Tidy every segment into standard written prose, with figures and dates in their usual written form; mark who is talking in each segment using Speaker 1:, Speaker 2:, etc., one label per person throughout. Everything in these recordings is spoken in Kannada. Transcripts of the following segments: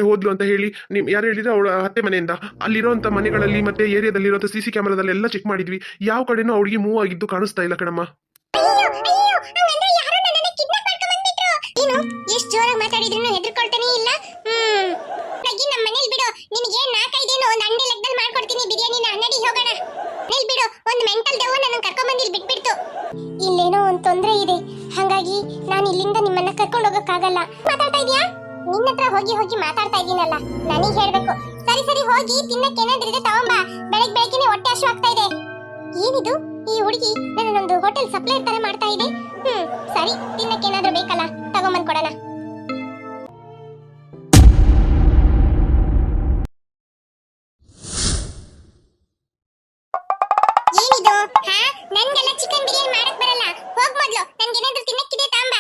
Speaker 1: ಹೋದ್ಲು ಅಂತ ಹೇಳಿ ನಿಮ್ ಯಾರು ಹೇಳಿದ್ರೆ ಅವಳ ಅತ್ತೆ ಮನೆಯಿಂದ ಅಲ್ಲಿರೋಂಥ ಮನೆಗಳಲ್ಲಿ ಮತ್ತೆ ಏರಿಯಾದಲ್ಲಿರೋ ಸಿಸಿ ಕ್ಯಾಮೆರಾದಲ್ಲಿ ಎಲ್ಲ ಚೆಕ್ ಮಾಡಿದ್ವಿ. ಯಾವ ಕಡೆನೂ ಅವಳಿಗೆ ಮೂವ್ ಆಗಿದ್ದು ಕಾಣಿಸ್ತಾ ಇಲ್ಲ ಕಣಮ್ಮ.
Speaker 2: ಎಷ್ಟು ಜೋರಾಗಿ ಮಾತಾಡಿದ್ರು ಹೆದರ್ಕೊಳ್ತಾನೆ ಇಲ್ಲ. ನಮ್ಮ ಮನೇಲಿ ಬಿಡು, ನಿನಗೆ 4-5 ಒಂದು ಅಂಡೆ ಲೆಕ್ಕದಲ್ಲಿ ಮಾಡ್ಕೊಡ್ತೀನಿ ಬಿರಿಯಾನಿನ. ನಡಿ ಹೋಗೋಣ. ಮನೇಲಿ ಬಿಡು, ಒಂದು ಮೆಂಟಲ್ ದೇವ ನನ್ನ ಕರ್ಕೊಂಡ್ ಬಂದಿಲ್ಲಿ ಬಿಟ್ಬಿಡ್ತು. ಇಲ್ಲೇನೋ ಒಂದು ತೊಂದರೆ ಇದೆ, ಹಾಗಾಗಿ ನಾನು ಇಲ್ಲಿಂದ ನಿಮ್ಮನ್ನ ಕರ್ಕೊಂಡು ಹೋಗಕ್ಕಾಗಲ್ಲ. ಮಾತಾಡ್ತಾ ಇದೀಯಾ? ನಿನ್ನ ಹತ್ರ ಹೋಗಿ ಮಾತಾಡ್ತಾ ಇದೀನಲ್ಲ, ನನಗೆ ಹೇಳ್ಬೇಕು. ಸರಿ ಹೋಗಿ ತಿನ್ನಕ್ಕೆ ಏನಾದ್ರೂ ಇದೆ ತಗೊಂಬ. ಬೆಳಗ್ಗೆನೆ ಹೊಟ್ಟೆ ಹಸು ಆಗ್ತಾ ಇದೆ. ಏನಿದು, ಈ ಹುಡುಗಿ ನನ್ನೊಂದು ಹೋಟೆಲ್ ಸಪ್ಲೈಯರ್ ತರ ಮಾಡ್ತಾ ಇದೆ. ಸರಿ, ತಿನ್ನಕ್ಕೆ ಏನಾದ್ರೂ ಬೇಕಲ್ಲ, ತಗೊಂಬಂದ್ ಕೊಡೋಣ. ಏನಿದು? ನನ್ಗೆಲ್ಲ ಚಿಕನ್ ಬಿರಿಯಾನಿ ಮಾಡಕ್ ಬರಲ್ಲ. ಹೋಗ್ ಮೊದ್ಲು, ನನ್ಗೆ ಏನಾದ್ರೂ ತಿನ್ನಕ್ಕಿದೆ ತಗೊಂಬ.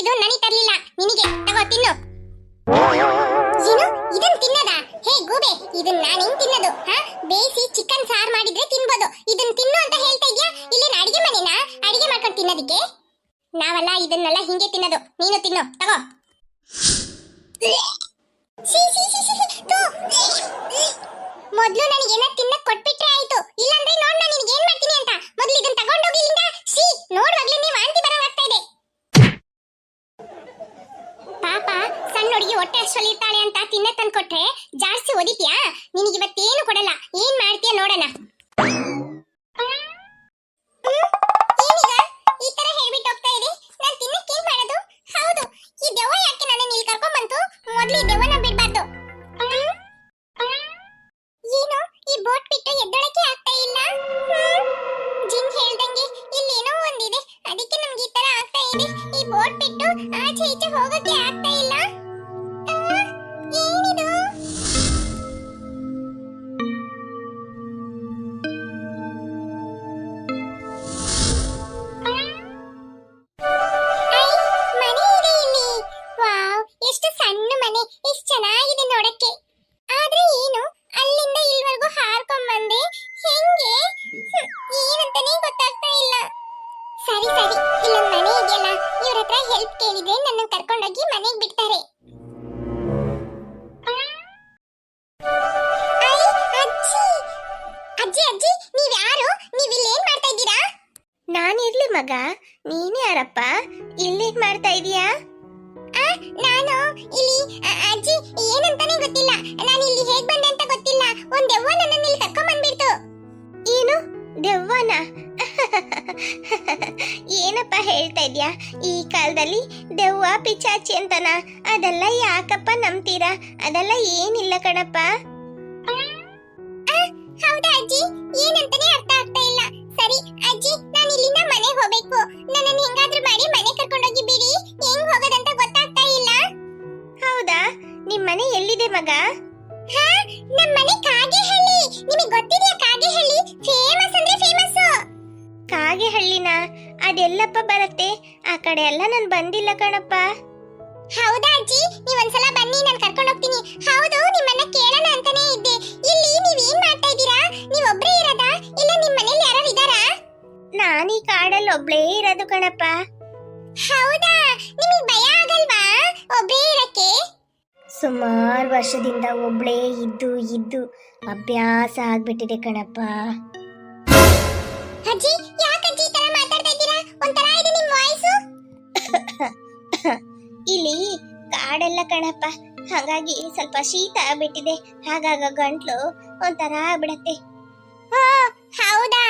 Speaker 2: ಇದು ನನಗೆ ತರ್ಲಿಲ್ಲ, ನಿನಗೆ ತಗೋ ತಿನ್ನು. ಏನು ಇದನ್ನ ತಿನ್ನದ? ಹೇ ಗೂಬೆ, ಇದನ್ನ ನಾನು ಹೆಂಗ್ ತಿನ್ನೋದು? ಬೇಯಿಸಿ ಚಿಕನ್ ಸಾರ್ ಮಾಡಿದ್ರೆ ತಿನ್ಬೋದು. ಇದನ್ನ ತಿನ್ನು ಅಂತ ಹೇಳ್ತಾ ಇದ್ಯಾ? ಇಲ್ಲೇನ ಅಡಿಗೆ ಮನೆನಾ ಅಡಿಗೆ ಮಾಡ್ಕೊಂಡು ತಿನ್ನೋದಕ್ಕೆ? ನಾವಲ್ಲ ಇದನ್ನೆಲ್ಲ ಹಿಂಗೆ ತಿನ್ನೋದು. ನೀನು ತಿನ್ನು, ತಗೋ. ಮೊದ್ಲು ನನಗೆ ಏನಾದ್ರು ತಿನ್ನಕ್ ಕೊಟ್ಬಿಟ್ರೆ ಆಯ್ತು, ಇಲ್ಲಾಂದ್ರೆ ನೋಡ್ ನಾನು ನಿನಗೆ ಏನ್ ಮಾಡ್ತೀನಿ ಅಂತ. ಮೊದ್ಲು ಇದನ್ನ ತಗೊಂಡೋಗಿ ಇಲ್ಲಿಂದ. ನೋಡ್ವಾಗ್ಲೇ ನೀವು ವಾಂತಿ ಬರೋವಾಗ್ತಾ ಇದೆ. ಪಾಪ ಸಣ್ಣ ಹುಡುಗಿ ಹೊಟ್ಟೆ ಅಷ್ಟರಲ್ಲಿ ಇರ್ತಾಳೆ ಅಂತ ತಿನ್ನ ತಂದು ಕೊಟ್ರೆ ಜಾಸ್ತಿ ಓದಿತ್ಯಾ? ನಿನಗೆ ಇವತ್ತೇನು ಕೊಡಲ್ಲ. ಏನ್ ಮಾಡ್ತೀಯ ನೋಡೋಣ. ಏನೀಗ ಈ ತರ ಹೇಳ್ಬಿಟ್ಟು ಹೋಗ್ತಾ ಇದೆ? ನಾನು ತಿನ್ನಕ್ಕೆ ಏನ್ ಮಾಡೋದು? ಹೌದು, ಈ ದೆವ್ವ ಯಾಕೆ ನನ್ನ ಇಲ್ಲಿ ಕರ್ಕೊಂಡ್ ಬಂತು? ಮೊದ್ಲು ಈ ದೆವ್ವನ ಬಿಡ್ಬಾರ್ದು. ಏನು ಈ ಬೋಟ್ ಬಿಟ್ಟು ಎದ್ದೊಳಕ್ಕೆ ಆಗ್ತಾ ಇಲ್ಲ? ಜಿನ್ ಹೇಳ್ದಂಗೆ ಇಲ್ಲೇನೋ ಒಂದಿದೆ, ಅದಕ್ಕೆ ನಮ್ಗೆ ಈ ತರ ಆಗ್ತಾ ಇದೆ. ಈ ಬೋಟ್ ಬಿಟ್ಟು ಆಚೆ ಈಚೆ ಹೋಗಕ್ಕೆ ಆಗ್ತಾ ಇಲ್ಲ. ಏನಿದು? ಮನೆ ಇದೆ ಇಲ್ಲಿ. ವಾವ್, ಎಷ್ಟು ಸಣ್ಣ ಮನೆ, ಎಷ್ಟು ಚೆನ್ನಾಗಿದೆ ನೋಡಕ್ಕೆ. ಆದ್ರೆ ಏನು ಅಲ್ಲಿಂದ ಇಲ್ಲಿವರೆಗೂ ಹಾರ್ಕೊಂಡ್ ಬಂದೆ ಹೆಂಗೆ? ಏನಂತಾನೆ ಗೊತ್ತಾಗ್ತಾ ಇಲ್ಲ. ಸರಿ ಇಲ್ಲೊಂದು ಮನೆ ಇದೆಯಲ್ಲ, ಇವ್ರ ಹತ್ರ ಹೆಲ್ಪ್ ಕೇಳಿದ್ರೆ ನನ್ನ ಕರ್ಕೊಂಡೋಗಿ ಮನೆಗೆ ಬಿಡ್ತಾರೆ. ಅಜ್ಜಿ ನೀವ್ ಯಾರು? ನೀವ್ ಇಲ್ಲಿ ಏನ್ ಮಾಡ್ತಾ ಇದ್ದೀರಾ?
Speaker 3: ನಾನಿರ್ಲಿ ಮಗ, ನೀನ್ ಯಾರಪ್ಪ? ಇಲ್ಲೇನ್ ಮಾಡ್ತಾ ಇದೀಯಾ?
Speaker 2: ನಾನು ಇಲ್ಲಿ ಅಜ್ಜಿ ಏನಂತಾನೆ ಗೊತ್ತಿಲ್ಲ. ನಾನು ಇಲ್ಲಿ ಹೇಗ್ ಬಂದೆ ಅಂತ ಗೊತ್ತಿಲ್ಲ. ಒಂದ್ ದೆವ್ವ ನನ್ನನ್ನ ಇಲ್ಲಿ ಕರ್ಕೊಂಡ್ ಬಂದ್ಬಿಡ್ತು.
Speaker 3: ಏನು ದೆವ್ವನ? ಏನಪ್ಪ ಹೇಳ್ತಾ ಇದ್ಯಾ? ಈ ಕಾಲದಲ್ಲಿ ದೆವ್ವ ಪಿಚಾಚಿ ಅಂತನ? ಅದೆಲ್ಲ ಯಾಕಪ್ಪ ನಂಬ್ತೀರಾ? ಅದೆಲ್ಲ ಏನಿಲ್ಲ ಕಣಪ್ಪ.
Speaker 2: ಹೌದಾ ಅಜ್ಜಿ? ಏನಂತಾನೆ ಅರ್ಥ ಆಗ್ತಾ ಇಲ್ಲ. ಸರಿ ಅಜ್ಜಿ, ನಾನು ಇಲ್ಲಿಂದ ಮನೆಗೆ ಹೋಗ್ಬೇಕು. ನನ್ನನ್ನು ಹೆಂಗಾದ್ರೂ ಮಾಡಿ ಮನೆ ಕರ್ಕೊಂಡೋಗಿ ಬಿಡಿ. ಹೆಂಗ್ ಹೋಗೋದಂತ ಗೊತ್ತಾಗ್ತಾ ಇಲ್ಲ.
Speaker 3: ಹೌದಾ, ನಿಮ್ ಮನೆ ಎಲ್ಲಿದೆ ಮಗ?
Speaker 2: ನಮ್ ಮನೆ ಕಾಗೆಹಳ್ಳಿ. ನಿಮಗೆ ಗೊತ್ತಿದೆಯಾ ಕಾಗೆಹಳ್ಳಿ? ಫೇಮಸ್ ಅಂದ್ರೆ ಫೇಮಸ್.
Speaker 3: ಕಾಗೆಹಳ್ಳಿನ? ಅದೆಲ್ಲಪ್ಪ ಬರುತ್ತೆ? ಆ ಕಡೆ ಎಲ್ಲ ನಾನು ಬಂದಿಲ್ಲ ಕಣಪ್ಪ.
Speaker 2: ಹೌದಾ ಅಜ್ಜಿ? ನೀವೊಂದ್ಸಲ ಬನ್ನಿ, ನಾನು ಕರ್ಕೊಂಡು ಹೋಗ್ತೀನಿ. ಹೌದು, ನಿಮ್ಮನ್ನ ಕೇಳೋಣ ಅಂತಾನೆ ಇದ್ದೆ. ಇಲ್ಲಿ ನೀವೇನ್ ಮಾಡ್ತಾ ಇದ್ದೀರಾ? ನೀವ್ ಒಬ್ರೇ ಇರೋದಾ, ಇಲ್ಲ ನಿಮ್ ಮನೇಲಿ ಯಾರು ಇದಾರಾ?
Speaker 3: ನಾನೀ ಕಾಡಲ್ಲಿ ಒಬ್ಳೇ ಇರೋದು ಕಣಪ್ಪ.
Speaker 2: ಹೌದಾ, ನಿಮಗೆ ಭಯ ಆಗಲ್ವಾ ಒಬ್ರೇ ಇರಕ್ಕೆ?
Speaker 3: ಸುಮಾರು ವರ್ಷದಿಂದ ಒಬ್ಳೇ ಇದ್ದು ಅಭ್ಯಾಸ ಆಗ್ಬಿಟ್ಟಿದೆ ಕಣಪ್ಪ.
Speaker 2: ಅಜ್ಜಿ, ಯಾಕಜ್ಜಿ ಈ ತರ ಮಾತಾಡ್ತಾ ಇದ್ದೀರಾ? ಒಂಥರ ಇದೆ ನಿಮ್ ವಾಯ್ಸು.
Speaker 3: ಇಲ್ಲಿ ಕಾಡೆಲ್ಲ ಕಣಪ್ಪ, ಹಾಗಾಗಿ ಸ್ವಲ್ಪ ಶೀತ ಆಗ್ಬಿಟ್ಟಿದೆ. ಹಾಗಾಗ ಗಂಟ್ಲು ಒಂಥರ ಆಗ್ಬಿಡತ್ತೆ.
Speaker 2: ಹೌದಾ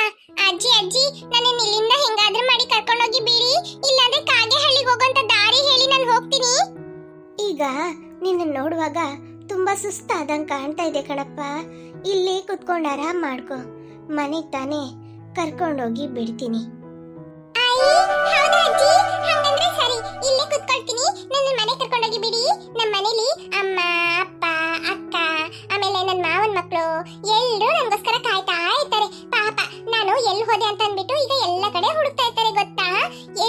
Speaker 2: ಅಜ್ಜಿ, ನನ್ನ ಇಲ್ಲಿಂದ ಹೆಂಗಾದ್ರೂ ಮಾಡಿ ಕರ್ಕೊಂಡೋಗಿ ಬಿಡಿ. ಇಲ್ಲಾಂದ್ರೆ ಕಾಗೆಹಳ್ಳಿಗೆ ಹೋಗೋಂತ ದಾರಿ ಹೇಳಿ ನಾನು ಹೋಗ್ತೀನಿ.
Speaker 3: ಈಗ ನಿನ್ನ ನೋಡುವಾಗ ತುಂಬಾ ಸುಸ್ತಾದಂಗ್ ಕಾಣ್ತಾ ಇದೆ ಕಣಪ್ಪ. ಇಲ್ಲೇ ಕುತ್ಕೊಂಡು ಆರಾಮ್ ಮಾಡ್ಕೊ. ಮನೆಗ್ ತಾನೇ ಕರ್ಕೊಂಡೋಗಿ ಬಿಡ್ತೀನಿ.
Speaker 2: ಹೌದಾ ಅಜ್ಜಿ? ಹಾಗಂದ್ರೆ ಸರಿ, ಇಲ್ಲೇ ಕುತ್ಕೊಳ್ತೀನಿ. ನನ್ನ ಮನೆ ಕರ್ಕೊಂಡೋಗಿ ಬಿಡಿ. ನಮ್ಮ ಮನೇಲಿ ಅಮ್ಮ, ಅಪ್ಪ, ಅಕ್ಕ, ಆಮೇಲೆ ನನ್ನ ಮಾವನ್ ಮಕ್ಕಳು ಎಲ್ಲರೂ ನನಗೋಸ್ಕರ ಕಾಯ್ತಾ ಇರ್ತಾರೆ. ಪಾಪ ನಾನು ಎಲ್ಲಿ ಹೋದೆ ಅಂತ ಅಂದ್ಬಿಟ್ಟು ಈಗ ಎಲ್ಲ ಕಡೆ ಹುಡುಕ್ತಾ ಇರ್ತಾರೆ.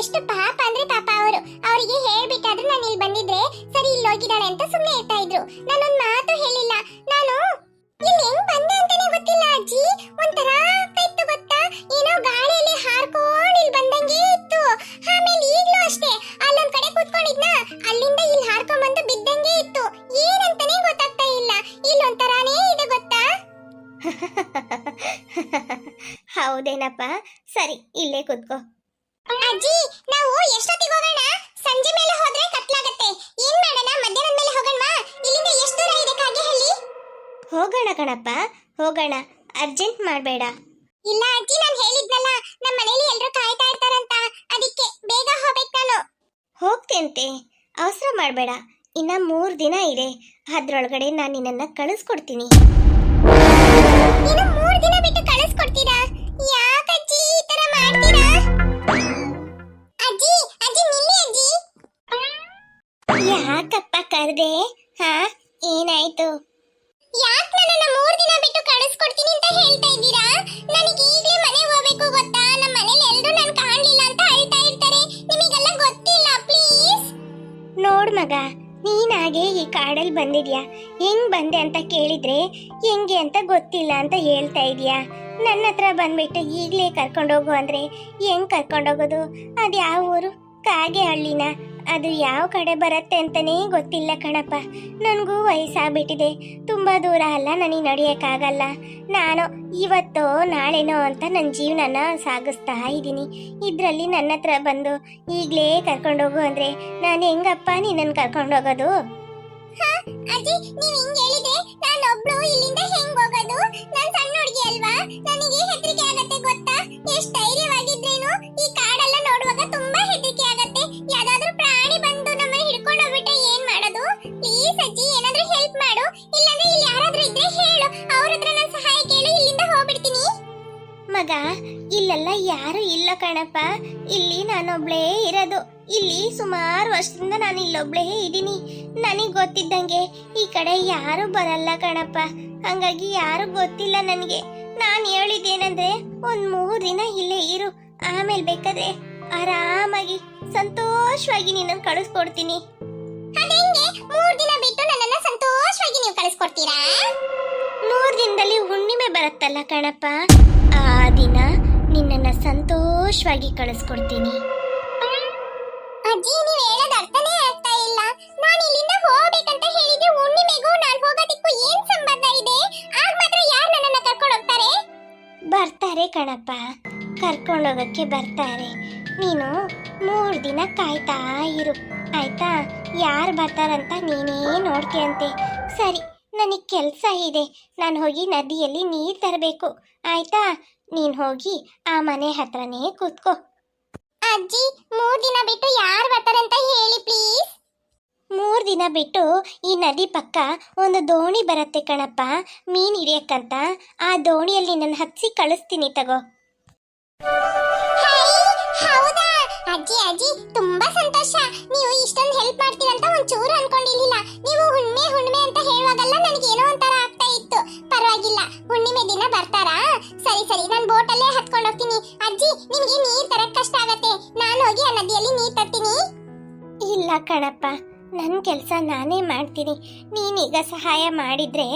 Speaker 2: ಎಷ್ಟು ಪಾಪ ಅಂದ್ರೆ ಪಾಪ ಅವರು. ಅವರಿಗೆ ಹೇಳ್ಬಿಟ್ಟಾದ್ರೂ ನಾನು ಇಲ್ಲಿ ಬಂದಿದ್ರೆ ಸರಿ ಇಲ್ಲಿ ಹೋಗಿದ್ದಾಳೆ ಅಂತ ಸುಮ್ಮನೆ ಇರ್ತಾ ಇದ್ರು. ನಾನೊಂದ್ ಮಾತು ಹೇಳಿಲ್ಲ. ನಾನು ಇಲ್ಲಿ ಹೆಂಗ್ ಬಂದೆ ಅಂತಾನೆ ಗೊತ್ತಿಲ್ಲ ಅಜ್ಜಿ. ಒಂಥರ ಆಗ್ತಾ ಇತ್ತು ಗೊತ್ತಾ, ಏನೋ ಗಾಳಿಯಲ್ಲಿ ಹಾರ್ಕೊಂಡ್ ಇಲ್ಲಿ ಬಂದಂಗೆ ಇತ್ತು. ಆಮೇಲೆ ಈಗ್ಲೂ ಅಷ್ಟೇ ಅಲ್ಲೊಂದ್ ಕಡೆ ಕೂತ್ಕೊಂಡಿದ್ನ, ಅಲ್ಲಿಂದ ಇಲ್ಲಿ ಹಾರ್ಕೊಂಡ್ ಬಂದು ಬಿದ್ದಂಗೆ ಇತ್ತು. ಏನಂತಾನೆ ಗೊತ್ತಾಗ್ತಾ ಇಲ್ಲ. ಇಲ್ಲೊಂಥರಾನೇ ಇದೆ ಗೊತ್ತಾ.
Speaker 3: ಹೌದೇನಪ್ಪ, ಸರಿ ಇಲ್ಲೇ ಕೂತ್ಕೋ.
Speaker 2: ಅಜ್ಜಿ, ನಾವು ಎಷ್ಟೊತ್ತಿಗೆ ಹೋಗೋಣ? ಸಂಜೆ ಮೇಲೆ ಹೋದ್ರೆ ಕತ್ಲಾಗತ್ತೆ. ಏನ್ ಮಾಡೋಣ? ಮಧ್ಯಾಹ್ನದ ಮೇಲೆ ಹೋಗೋಣವಾ? ಇಲ್ಲಿಂದ ಎಷ್ಟು ದೂರ ಇದೆ ಕಾಗೆಹಳ್ಳಿ?
Speaker 3: ಹೋಗೋಣ ಕಣಪ್ಪ, ಹೋಗೋಣ. ಅರ್ಜೆಂಟ್ ಮಾಡಬೇಡ.
Speaker 2: ಇಲ್ಲ ಅಜ್ಜಿ, ನಾನು ಹೇಳಿದ್ನಲ್ಲ ನಮ್ಮ ಮನೇಲಿ ಎಲ್ರು ಕಾಯ್ತಾ ಇರ್ತಾರಂತ, ಅದಕ್ಕೆ ಬೇಗ ಹೋಗ್ಬೇಕು ನಾನು.
Speaker 3: ಹೋಗ್ತೇಂತೆ, ಅವಸರ ಮಾಡಬೇಡ. ಇನ್ನ 3 ದಿನ ಇದೆ, ಅದ್ರೊಳಗಡೆ ನಾನು ನಿನ್ನನ್ನ ಕಳಿಸ್ಕೊಡ್ತೀನಿ.
Speaker 2: ಇನ್ನು 3 ದಿನ ಬಿಟ್ಟು ಕಳಿಸ್ಕೊಡ್ತೀರಾ? ಯಾಕಜ್ಜಿ ಈ ತರ ಮಾಡ್ತೀರಾ? ಅಜ್ಜಿ ಅಜ್ಜಿ ನಿಲ್ಲಿ ಅಜ್ಜಿ.
Speaker 3: ಯಾಕಪ್ಪ ಕರ್ದೆ? ಹಾ, ಏನಾಯ್ತು?
Speaker 2: ಯಾಕೆ ನನ್ನನ್ನ 3 ದಿನ ಬಿಟ್ಟು ಕಳಿಸ್ಕೊಡ್ತೀನಿ ಅಂತ ಹೇಳ್ತಾ ಇದ್ದೀರಾ? ನನಗೆ ಈಗಲೇ ಮನೆಗೆ ಹೋಗ್ಬೇಕು ಗೊತ್ತಾ? ನಮ್ಮ ಮನೇಲಿ ಎಲ್ರು ನಾನು ಕಾಣಲಿಲ್ಲ ಅಂತ ಅಳ್ತಾ ಇರ್ತಾರೆ. ನಿಮಗೆಲ್ಲ ಗೊತ್ತಿಲ್ಲ ಪ್ಲೀಸ್.
Speaker 3: ನೋಡ್ ಮಗ, ನೀನಾಗೆ ಈ ಕಾಡಲ್ಲಿ ಬಂದಿದ್ಯಾ, ಹೆಂಗ್ ಬಂದೆ ಅಂತ ಕೇಳಿದ್ರೆ ಹೆಂಗೆ ಅಂತ ಗೊತ್ತಿಲ್ಲ ಅಂತ ಹೇಳ್ತಾ ಇದೀಯಾ. ನನ್ನ ಹತ್ರ ಬಂದ್ಬಿಟ್ಟು ಈಗಲೇ ಕರ್ಕೊಂಡೋಗು ಅಂದ್ರೆ ಹೆಂಗ್ ಕರ್ಕೊಂಡೋಗೋದು? ಅದು ಯಾವ ಊರು? ಕಾಗೆಹಳ್ಳಿನ? ಅದು ಯಾವ ಕಡೆ ಬರುತ್ತೆ ಅಂತಾನೇ ಗೊತ್ತಿಲ್ಲ ಕಣಪ್ಪ. ನನಗೂ ವಯಸ್ಸಾಗ್ಬಿಟ್ಟಿದೆ, ತುಂಬಾ ದೂರ ಅಲ್ಲ, ನನಗೆ ನಡೆಯೋಕ್ಕಾಗಲ್ಲ. ನಾನು ಇವತ್ತೋ ನಾಳೆನೋ ಅಂತ ನನ್ನ ಜೀವನನ ಸಾಗಿಸ್ತಾ ಇದ್ದೀನಿ. ಇದರಲ್ಲಿ ನನ್ನ ಹತ್ರ ಬಂದು ಈಗಲೇ ಕರ್ಕೊಂಡೋಗು ಅಂದ್ರೆ ನಾನು ಹೆಂಗಪ್ಪ ನಿನ್ನನ್ನು ಕರ್ಕೊಂಡೋಗೋದು?
Speaker 2: ಅಜ್ಜಿ, ನೀವ್ ಹಿಂಗ್ ಹೇಳಿದ್ರೆ ನಾನು ಒಬ್ಳು ಇಲ್ಲಿಂದ ಹೆಂಗ್ ಹೋಗೋದು? ನಾನ್ ಸಣ್ಣ ಹುಡುಗಿ ಅಲ್ವಾ, ನನಗೆ ಹೆದರಿಕೆ ಆಗತ್ತೆ ಗೊತ್ತಾ? ಎಷ್ಟ್ ಧೈರ್ಯವಾಗಿದ್ರೇನು ಈ ಕಾಡೆಲ್ಲ ನೋಡುವಾಗ ತುಂಬಾ ಹೆದರಿಕೆ ಆಗತ್ತೆ. ಯಾವ್ದಾದ್ರು ಪ್ರಾಣಿ ಬಂದು ನಮ್ಮ ಹಿಡ್ಕೊಂಡು ಹೋಗ್ಬಿಟ್ರೆ ಏನ್ ಮಾಡೋದು? ಪ್ಲೀಸ್ ಅಜ್ಜಿ, ಏನಾದ್ರೂ ಹೆಲ್ಪ್ ಮಾಡು. ಇಲ್ಲಾಂದ್ರೆ ಇಲ್ಲಿ ಯಾರಾದ್ರೂ ಇದ್ರೆ ಹೇಳು, ಅವ್ರ ಹತ್ರ ನಾನು ಸಹಾಯ ಕೇಳಿ ಇಲ್ಲಿಂದ ಹೋಗ್ಬಿಡ್ತೀನಿ.
Speaker 3: ಮಗ, ಇಲ್ಲೆಲ್ಲ ಯಾರು ಇಲ್ಲ ಕಣಪ್ಪ. ಇಲ್ಲಿ ನಾನೊಬ್ಳೇ ಇರೋದು. ಇಲ್ಲಿ ಸುಮಾರು ವರ್ಷದಿಂದ ನಾನು ಇಲ್ಲೊಬ್ಳೇ ಇದ್ದೀನಿ. ನನಗೆ ಗೊತ್ತಿದ್ದಂಗೆ ಈ ಕಡೆ ಯಾರು ಬರಲ್ಲ ಕಣಪ್ಪ. ಹಂಗಾಗಿ ಯಾರು ಗೊತ್ತಿಲ್ಲ ನನಗೆ. ನಾನು ಹೇಳಿದ್ದೇನಂದ್ರೆ 1-3 ದಿನ ಇಲ್ಲೇ ಇರು, ಆಮೇಲೆ ಬೇಕಾದ್ರೆ ಆರಾಮಾಗಿ ಸಂತೋಷವಾಗಿ ನಿನ್ನನ್ನು ಕಳಿಸ್ಕೊಡ್ತೀನಿ.
Speaker 2: ಅದೇಂಗೆ 3 ದಿನ ಬಿಟ್ಟು ನನ್ನನ್ನ ಸಂತೋಷವಾಗಿ ನೀವು ಕಳಿಸ್ಕೊಡ್ತೀರಾ?
Speaker 3: 3 ದಿನದಲ್ಲಿ ಹುಣ್ಣಿಮೆ ಬರುತ್ತಲ್ಲ ಕಣಪ್ಪ, ಆ ದಿನ ನಿನ್ನನ್ನ ಸಂತೋಷವಾಗಿ ಕಳಿಸ್ಕೊಡ್ತೀನಿ.
Speaker 2: ಅಜ್ಜಿ, ನೀವ್ ಹೇಳೋದ್ ಅರ್ಥನೇ ಆಗ್ತಾ ಇಲ್ಲ. ನಾನು ಇಲ್ಲಿಂದ ಹೋಗ್ಬೇಕಂತ ಹೇಳಿದ್ರೆ ಹುಣ್ಣಿಮೆಗೂ ನಾನು ಹೋಗೋದಕ್ಕೂ ಏನ್ ಸಂಬಂಧ ಇದೆ? ಆಗ ಮಾತ್ರ ಯಾರು ನನ್ನನ್ನ ಕರ್ಕೊಂಡು ಹೋಗ್ತಾರೆ?
Speaker 3: ಬರ್ತಾರೆ ಕಣಪ್ಪ, ಕರ್ಕೊಂಡೋಗಕ್ಕೆ ಬರ್ತಾರೆ. ನೀನು 3 ದಿನ ಕಾಯ್ತಾ ಇರು, ಆಯ್ತಾ? ಯಾರು ಬರ್ತಾರಂತ ನೀನೇ ನೋಡ್ತೀಯಂತೆ. ಸರಿ, ನನಗೆ ಕೆಲಸ ಇದೆ, ನಾನು ಹೋಗಿ ನದಿಯಲ್ಲಿ ನೀರು ತರಬೇಕು, ಆಯ್ತಾ? ನೀನು ಹೋಗಿ ಆ ಮನೆ ಹತ್ರನೇ ಕೂತ್ಕೋ.
Speaker 2: ಅಜ್ಜಿ, 3 ದಿನ ಬಿಟ್ಟು ಯಾರು ಬರ್ತಾರೆ ಅಂತ ಹೇಳಿ ಪ್ಲೀಸ್.
Speaker 3: 3 ದಿನ ಬಿಟ್ಟು ಈ ನದಿ ಪಕ್ಕ ಒಂದು ದೋಣಿ ಬರುತ್ತೆ ಕಣಪ್ಪ, ಮೀನ್ ಹಿಡಿಯಕ್ಕಂತ. ಆ ದೋಣಿಯಲ್ಲಿ ನನ್ನ ಹತ್ಸಿ ಕಳಿಸ್ತೀನಿ, ತಗೋ.
Speaker 2: ಹೌದಾ ಅಜ್ಜಿ? ಅಜ್ಜಿ, ತುಂಬಾ ಸಂತೋಷ. ನೀವು ಇಷ್ಟೊಂದು ಹೆಲ್ಪ್ ಮಾಡ್ತೀರಂತ ಒಂಚೂರು ಅನ್ಕೊಂಡಿರ್ಲಿಲ್ಲ. ನೀವು ಹುಣ್ಣಿಮೆ ಹುಣ್ಣಿಮೆ ಅಂತ ಹೇಳುವಾಗಲ್ಲ ನನಗೆ ಏನೋ ಒಂಥರ ಆಗ್ತಾ ಇತ್ತು. ಪರವಾಗಿಲ್ಲ, ಹುಣ್ಣಿಮೆ ದಿನ ಬರ್ತಾರಾ? ಸರಿ ಸರಿ, ನಾನು ಬೋಟಲ್ಲೇ ಹತ್ಕೊಂಡು ಹೋಗ್ತೀನಿ. ಅಜ್ಜಿ, ನಿಮಗೆ ನೀರ್ ತರಕ್ ಕಷ್ಟ ಆಗತ್ತೆ, ನಾನು ಹೋಗಿ ಆ ನದಿಯಲ್ಲಿ ನೀರ್ ತರ್ತೀನಿ.
Speaker 3: ಇಲ್ಲ ಕಣಪ್ಪ, ನನ್ನ ಕೆಲಸ ನಾನೇ ಮಾಡ್ತೀನಿ. ನೀನೀಗ ಸಹಾಯ ಮಾಡಿದ್ರೆ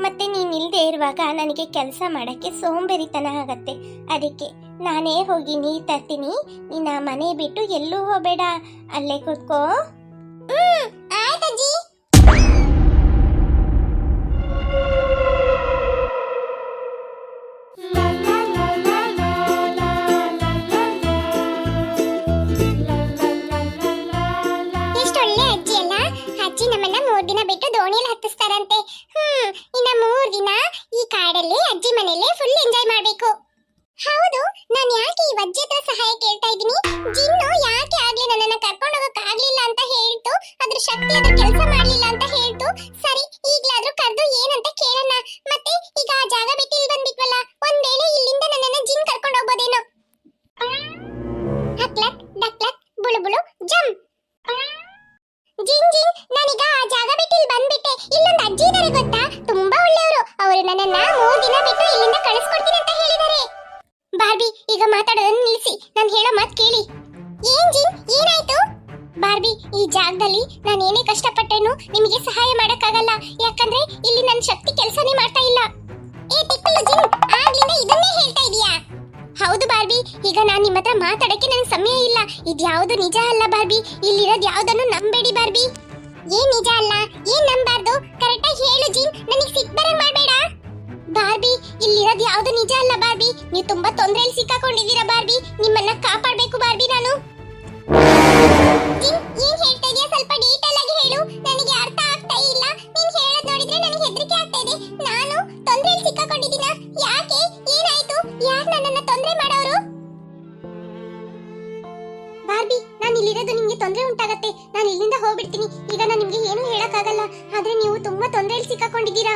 Speaker 3: ಮತ್ತೆ ನೀನಿಲ್ಲದೆ ಇರುವಾಗ ನನಗೆ ಕೆಲಸ ಮಾಡೋಕ್ಕೆ ಸೋಂಬೇರಿತನ ಆಗತ್ತೆ. ಅದಕ್ಕೆ ನಾನೇ ಹೋಗಿ ನೀರು ತರ್ತೀನಿ. ನೀನು ಆ ಮನೆ ಬಿಟ್ಟು ಎಲ್ಲೂ ಹೋಗಬೇಡ, ಅಲ್ಲೇ ಕೂತ್ಕೋ.
Speaker 2: ಆಯ್ತಜ್ಜಿ. ಎಷ್ಟೊಳ್ಳೆ ಅಜ್ಜಿ ಅಲ್ಲ. ಅಜ್ಜಿ ನಮ್ಮನ್ನ 3 ದಿನ ಬಿಟ್ಟು ದೋಣಿಯಲ್ಲಿ ಹತ್ತಿಸ್ತಾರಂತೆ. ಇನ್ನ 3 ದಿನ ಈ ಕಾಡಲ್ಲಿ ಅಜ್ಜಿ ಮನೆಯಲ್ಲೇ ಫುಲ್ ಎಂಜಾಯ್ ಮಾಡ್ಬೇಕು. ಹೌದು, ನಾನು ಯಾಕೆ ಈ ಅಜ್ಜಿ ಹತ್ರ ಸಹಾಯ ಕೇಳ್ತಾ ಇದ್ದೀನಿ? ಜಿನ್ನು ಯಾಕೆ ಆಗ್ಲೇ ನನ್ನನ್ನ ಕರ್ಕೊಂಡು ಹೋಗಕ್ ಆಗ್ಲಿಲ್ಲ ಅಂತ ಹೇಳ್ತು, ಅದ್ರ ಶಕ್ತಿ ಅದ್ರ ಕೆಲಸ ಮಾಡ್ಲಿಲ್ಲ ಅಂತ ಹೇಳ್ತು. ಸರಿ, ಈಗ್ಲಾದ್ರೂ ಕರೆದು ಏನಂತ ಕೇಳೋಣ. ಮತ್ತೆ ಈಗ ಆ ಜಾಗ ಬಿಟ್ಟು ಇಲ್ಲಿ ಬಂದ್ಬಿಟ್ವಲ್ಲ, ಒಂದ್ ವೇಳೆ ಇಲ್ಲಿಂದ ನನ್ನನ್ನ ಜಿನ್ ಕರ್ಕೊಂಡು ಹೋಗ್ಬೋದೇನೋ. ಹಕ್ಲಕ್ ಡಕ್ಲಕ್ ಬುಳುಬುಳು ಜಂಪ್. ಜಿನ್ ಜಿನ್, ನಾನೀಗ ಆ ಜಾಗ ಬಿಟ್ಟು ಇಲ್ಲಿ ಬಂದ್ಬಿಟ್ಟೆ. ಇಲ್ಲೊಂದು ಅಜ್ಜಿ ಇದಾರೆ ಗೊತ್ತಾ, ತುಂಬಾ ಒಳ್ಳೆಯವರು. ಅವರು ನನ್ನನ್ನ 3 ದಿನ ಬಿಟ್ಟು ಇಲ್ಲಿಂದ ಕಳಿಸ್ಕೊಡ್ತೀನಿ ಅಂತ ಹೇಳಿದ್ದಾರೆ. ಬಾರ್ಬಿ, ಈಗ ಮಾತಾಡೋದನ್ನ ನಿಲ್ಲಿಸಿ, ನಾನು ಹೇಳೋ ಮಾತು ಕೇಳಿ. ಏನ್ ಜಿನ್ ಏನಾಯ್ತು? ಬಾರ್ಬಿ, ಈ ಜಾಗದಲ್ಲಿ ನಾನು ಏನೇ ಕಷ್ಟಪಟ್ಟೇನು ನಿಮಗೆ ಸಹಾಯ ಮಾಡಕ್ಕಾಗಲ್ಲ. ಯಾಕಂದ್ರೆ ಇಲ್ಲಿ ನನ್ನ ಶಕ್ತಿ ಕೆಲಸನೇ ಮಾಡ್ತಾ ಇಲ್ಲ. ಏ ಟಿಪ್ಪಲು ಜಿನ್, ಆಗ್ಲಿಂದ ಇದನ್ನೇ ಹೇಳ್ತಾ ಇದೀಯಾ? ಹೌದು ಬಾರ್ಬಿ, ಈಗ ನಾನು ನಿಮ್ಮ ಹತ್ರ ಮಾತಾಡಕ್ಕೆ ನನಗೆ ಸಮಯ ಇಲ್ಲ. ಇದ್ಯಾವುದು ನಿಜ ಅಲ್ಲ ಬಾರ್ಬಿ. ಇಲ್ಲಿರೋದು ಯಾವ್ದನ್ನು ನಂಬೇಡಿ ಬಾರ್ಬಿ. ಏನ್ ನಿಜ ಅಲ್ಲ, ಏನ್ ನಂಬಾರ್ದು? ಕರೆಕ್ಟಾಗಿ ಹೇಳು ಜಿನ್, ನನಗೆ ಸಿಟ್ ಬರಂಗ್ ಮಾಡ್ಬೇಡ. ಬಾರ್ಬಿ, ಇಲ್ಲಿರೋದು ಯಾವ್ದು ನಿಜ ಅಲ್ಲ ಬಾರ್ಬಿ. ನೀವು ತುಂಬಾ ತೊಂದರೆಯಲ್ಲಿ ಸಿಕ್ಕಾಕೊಂಡಿದ್ದೀರಾ ಬಾರ್ಬಿ. ನಿಮ್ಮನ್ನ ಕಾಪಾಡ್ಬೇಕು ಬಾರ್ಬಿ ನಾನು. ಜಿನ್, ಏನ್ ಹೇಳ್ತಾ ಇದೀಯಾ? ಸ್ವಲ್ಪ ಡೀಟೇಲ್ ಆಗಿ ಹೇಳು, ನನಗೆ ಅರ್ಥ ಆಗ್ತಾ ಇಲ್ಲ. ನೀನ್ ಹೇಳೋದ್ ನೋಡಿದ್ರೆ ನನಗೆ ಹೆದರಿಕೆ ಆಗ್ತಾ ಇದೆ. ನಾನು ತೊಂದರೆಯಲ್ಲಿ ಸಿಕ್ಕಾಕೊಂಡಿದ್ದೀನಾ? ಯಾಕೆ? ಏನಾಯ್ತು? ಯಾರು ನನ್ನನ್ನ ತೊಂದರೆ ಮಾಡೋರು? ಬಾರ್ಬಿ, ನಾನು ಇಲ್ಲಿರೋದು ನಿಮ್ಗೆ ತೊಂದರೆ ಉಂಟಾಗತ್ತೆ. ನಾನು ಇಲ್ಲಿಂದ ಹೋಗ್ಬಿಡ್ತೀನಿ. ಈಗ ನಾನು ನಿಮ್ಗೆ ಏನು ಹೇಳಕ್ಕಾಗಲ್ಲ. ಆದ್ರೆ ನೀವು ತುಂಬಾ ತೊಂದರೆಯಲ್ಲಿ ಸಿಕ್ಕಾಕೊಂಡಿದ್ದೀರಾ.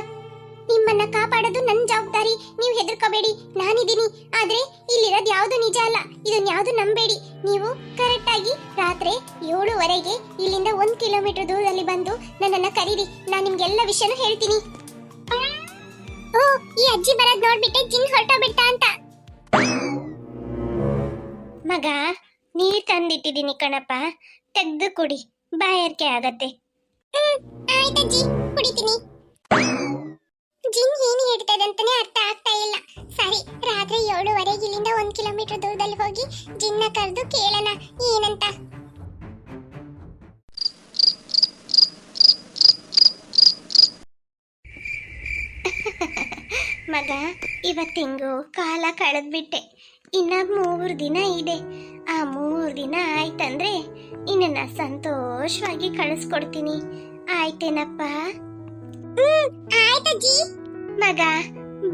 Speaker 2: ನಿಮ್ಮನ್ನ ಕಾಪಾಡೋದು ನನ್ನ ಜವಾಬ್ದಾರಿ. ನೀವು ಹೆದರ್ಕೋಬೇಡಿ, ನಾನಿದ್ದೀನಿ. ಆದ್ರೆ ಇಲ್ಲಿರೋದು ಯಾವ್ದು ನಿಜ ಅಲ್ಲ. ಇದನ್ನ ಯಾವ್ದು ನಂಬೇಡಿ. ನೀವು ಕರೆಕ್ಟ್ ಆಗಿ ರಾತ್ರಿ 7:30ಗೆ ಇಲ್ಲಿಂದ 1 ಕಿಲೋಮೀಟರ್ ದೂರದಲ್ಲಿ ಬಂದು ನನ್ನನ್ನ ಕರೀರಿ. ನಾನು ನಿಮ್ಗೆಲ್ಲ ವಿಷಯನೂ ಹೇಳ್ತೀನಿ. ಓ, ಈ ಅಜ್ಜಿ ಬರೋದ್ ನೋಡ್ಬಿಟ್ಟೆ ಜಿನ್ ಹೊರಟೋಗ್ಬಿಡ್ತಾ ಅಂತ.
Speaker 3: ಮಗ, ನೀರ್ ತಂದಿಟ್ಟಿದ್ದೀನಿ ಕಣಪ್ಪ, ತೆಗ್ದು ಕುಡಿ, ಬಾಯಾರಿಕೆ ಆಗತ್ತೆ.
Speaker 2: ಆಯ್ತಜ್ಜಿ, ಕುಡಿತೀನಿ. ಜಿನ್ ಏನು ಹೇಳ್ತದೆ ಅಂತಾನೆ ಅರ್ಥ ಆಗ್ತಾ ಇಲ್ಲ. ಸರಿ, ರಾತ್ರಿ 7:30 ಇಲ್ಲಿಂದ 1 ಕಿಲೋಮೀಟರ್ ದೂರದಲ್ಲಿ ಹೋಗಿ ಜಿನ್ನ ಕರೆದು ಕೇಳೋಣ ಏನಂತ.
Speaker 3: ಮಗ, ಇವತ್ತಿಂಗು ಕಾಲ ಕಳೆದ್ಬಿಟ್ಟೆ. ಇನ್ನ 3 ದಿನ ಇದೆ. ಆ 3 ದಿನ ಆಯ್ತಂದ್ರೆ ನಿನ್ನ ಸಂತೋಷವಾಗಿ ಕಳಿಸ್ಕೊಡ್ತೀನಿ. ಆಯ್ತೇನಪ್ಪ?
Speaker 2: ಆಯ್ತಜ್ಜಿ.
Speaker 3: ಮಗ,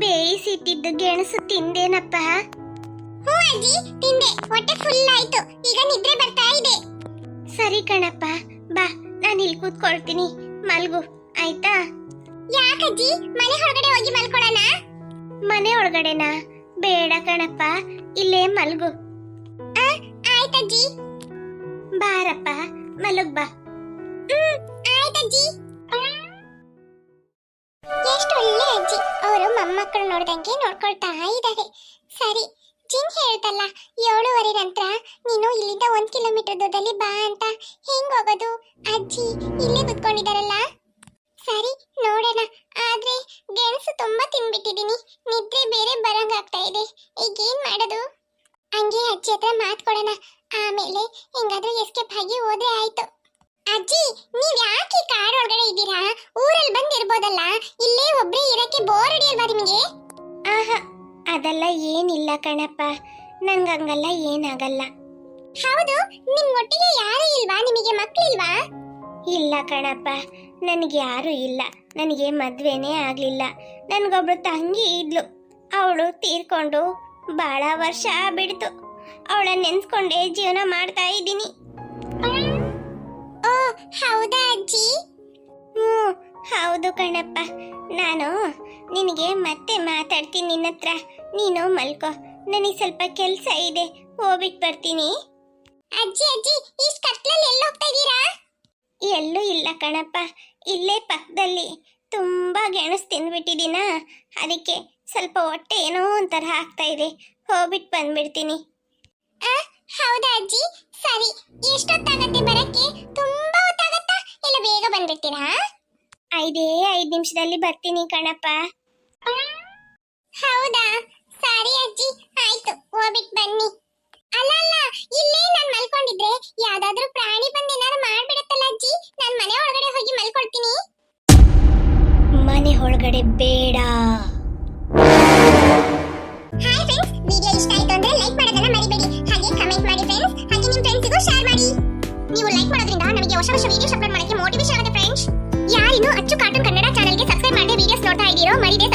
Speaker 3: ಬೇಯಿಸಿಟ್ಟಿದ್ದು ಗೆಣಸು ತಿಂದೇನಪ್ಪ?
Speaker 2: ಹ್ಞೂ ಅಜ್ಜಿ, ತಿಂದೆ. ಹೊಟ್ಟೆ ಫುಲ್ ಆಯ್ತು. ಈಗ ನಿದ್ರೆ ಬರ್ತಾ ಇದೆ.
Speaker 3: ಸರಿ ಕಣಪ್ಪ, ಬಾ, ನಾನು ಇಲ್ಲಿ ಕೂತ್ಕೊಳ್ತೀನಿ. ಮಲ್ಗು, ಆಯ್ತಾ?
Speaker 2: ಯಾಕಜ್ಜಿ, ಮನೆ ಹೊರಗಡೆ ಹೋಗಿ ಮಲ್ಕೊಳ್ಳೋಣ?
Speaker 3: ಮನೆ ಒಳಗಡೆನಾ? ಬೇಡ ಕಣಪ್ಪ, ಇಲ್ಲೇ ಮಲ್ಗು.
Speaker 2: ಆಯ್ತಜ್ಜಿ.
Speaker 3: ಬಾರಪ್ಪ, ಮಲಗ್ ಬಾ.
Speaker 2: ಆಯ್ತಜ್ಜಿ. ಎಷ್ಟು ಒಳ್ಳೆ ಅಜ್ಜಿ. ಅವರು ಮೊಮ್ಮಕ್ಕಳು ನೋಡ್ದಂಗೆ ನೋಡ್ಕೊಳ್ತಾ ಇದ್ದಾರೆ. ಸರಿ, ಜಿನ್ ಹೇಳ್ತಲ್ಲ 7:30 ನಂತರ ನೀನು ಇಲ್ಲಿಂದ 1 ಕಿಲೋಮೀಟರ್ ದೂರದಲ್ಲಿ ಬಾ ಅಂತ. ಹೆಂಗ್ ಹೋಗೋದು? ಅಜ್ಜಿ ಇಲ್ಲೇ ಕುತ್ಕೊಂಡಿದಾರಲ್ಲ. ಸರಿ, ನೋಡೋಣ. ಆದ್ರೆ ಗೆಣಸು ತುಂಬಾ ತಿನ್ಬಿಟ್ಟಿದೀನಿ. ನಿದ್ರೆ ಬೇರೆ ಬರಂಗಾಗ್ತಾ ಇದೆ. ಈಗ ಏನ್ ಮಾಡೋದು? ಹಂಗೆ ಅಜ್ಜಿ ಹತ್ರ ಮಾತ್ಕೊಡೋಣ. ಆಮೇಲೆ ಹೆಂಗಾದ್ರೂ ಎಸ್ಕೇಪ್ ಆಗಿ ಹೋದ್ರೆ ಆಯ್ತು. ಅಜ್ಜಿ, ನೀವ್ ಯಾಕೆ ಕಾಡೊಳಗಡೆ ಇದ್ದೀರಾ? ಊರಲ್ಲಿ ಬಂದಿರ್ಬೋದಲ್ಲ. ಇಲ್ಲೇ ಒಬ್ರೇ ಇರಕ್ಕೆ ಬೋರ್ ಹೊಡಿಯಲ್ವಾ ನಿಮಗೆ?
Speaker 3: ಆಹಾ, ಅದೆಲ್ಲ ಏನಿಲ್ಲ ಕಣಪ್ಪ, ನನ್ಗಂಗಲ್ಲ ಏನಾಗಲ್ಲ.
Speaker 2: ಹೌದು, ನಿಮ್ ಒಟ್ಟಿಗೆ ಯಾರು ಇಲ್ವಾ? ನಿಮಗೆ ಮಕ್ಳಿಲ್ವಾ?
Speaker 3: ಇಲ್ಲ ಕಣಪ್ಪ, ನನಗೆ ಯಾರು ಇಲ್ಲ. ನನಗೆ ಮದ್ವೆನೇ ಆಗ್ಲಿಲ್ಲ. ನನ್ಗೊಬ್ಳು ತಂಗಿ ಇದ್ಲು, ಅವಳು ತೀರ್ಕೊಂಡು ಬಹಳ ವರ್ಷ ಬಿಡ್ತು. ಅವಳ ನೆನ್ಸ್ಕೊಂಡೇ ಜೀವನ ಮಾಡ್ತಾ ಇದ್ದೀನಿ.
Speaker 2: ಓ, ಹೌದಾ ಅಜ್ಜಿ?
Speaker 3: ಹೌದು ಕಣಪ್ಪ. ನಾನು ನಿನಗೆ ಮತ್ತೆ ಮಾತಾಡ್ತೀನಿ ನಿನ್ನ ಹತ್ರ. ನೀನು ಮಲ್ಕೋ, ನನಗೆ ಸ್ವಲ್ಪ ಕೆಲಸ ಇದೆ, ಹೋಗ್ಬಿಟ್ಟು ಬರ್ತೀನಿ.
Speaker 2: ಅಜ್ಜಿ ಅಜ್ಜಿ, ಇಷ್ಟು ಕತ್ಲಲ್ಲಿ ಎಲ್ಲಿ ಹೋಗ್ತಾ ಇದ್ದೀರಾ?
Speaker 3: ಎಲ್ಲೂ ಇಲ್ಲ ಕಣಪ್ಪ, ಇಲ್ಲೇ ಪಕ್ಕದಲ್ಲಿ ತುಂಬಾ ಗೆಣಸು ತಿಂದ್ಬಿಟ್ಟಿದ್ದೀನ. ಅದಕ್ಕೆ ಸ್ವಲ್ಪ ಹೊಟ್ಟೆ ಏನೋ ಒಂಥರ ಆಗ್ತಾ ಇದೆ, ಹೋಗ್ಬಿಟ್ಟು ಬಂದ್ಬಿಡ್ತೀನಿ.
Speaker 2: ಹೌದಾ ಅಜ್ಜಿ? ಸರಿ, ಎಷ್ಟೊತ್ತಾಗತ್ತೆ ಬರಕ್ಕೆ? ತುಂಬಾ ಹೊತ್ತಾಗತ್ತಾ? ಇಲ್ಲ ಬೇಗ ಬಂದ್ಬಿಡ್ತೀರಾ?
Speaker 3: 5 ನಿಮಿಷದಲ್ಲಿ ಬರ್ತೀನಿ ಕಣಪ್ಪ.
Speaker 2: ಹೌದಾ? ಸರಿ ಅಜ್ಜಿ, ಆಯ್ತು, ಹೋಗ್ಬಿಟ್ಟು ಬನ್ನಿ. ಅಲ್ಲ ಅಲ್ಲ, ಇಲ್ಲೇ ನಾನು ಮಲ್ಕೊಂಡಿದ್ರೆ ಯಾವ್ದಾದ್ರೂ ಪ್ರಾಣಿ ಬಂದು ಏನಾದ್ರು ಮಾಡ್ಬಿಡತ್ತಲ್ಲ ಅಜ್ಜಿ. ನಾನು ಮನೆ ಒಳಗಡೆ ಹೋಗಿ ಮಲ್ಕೊಳ್ತೀನಿ.
Speaker 3: ಮನೆ ಒಳಗಡೆ ಬೇಡ.
Speaker 2: ಹಾಯ್ ಫ್ರೆಂಡ್ಸ್, ವಿಡಿಯೋ ಇಷ್ಟ ಆಯ್ತು ಅಂದ್ರೆ ಲೈಕ್ ಮಾಡೋದನ್ನ ಮರಿಬೇಡಿ. ಹಾಗೆ ಕಮೆಂಟ್ ಮಾಡಿ ಫ್ರೆಂಡ್ಸ್. ಹಾಗೆ ನಿಮ್ಮ ಫ್ರೆಂಡ್ಸ್ಗೂ ಶೇರ್ ಮಾಡಿ. ನೀವು ಲೈಕ್ ಮಾಡೋದ್ರಿಂದ ನಮಗೆ ಹೊಸ ವಿಡಿಯೋಸ್ ಅಪ್ಲೋಡ್ ಮಾಡಕ್ಕೆ ಮೋಟಿವೇಶನ್ ಆಗುತ್ತೆ ಫ್ರೆಂಡ್ಸ್. ಯಾರಿನ್ನೂ ಅಚ್ಚು ಕಾರ್ಟೂನ್ ಕನ್ನಡ ಚಾನೆಲ್ಗೆ ಸಬ್ಸ್ಕ್ರೈಬ್ ಮಾಡಿ ವಿಡಿಯೋಸ್ ನೋಡ್ತಾ ಇದ್ದೀರೋ ಮರಿದೆ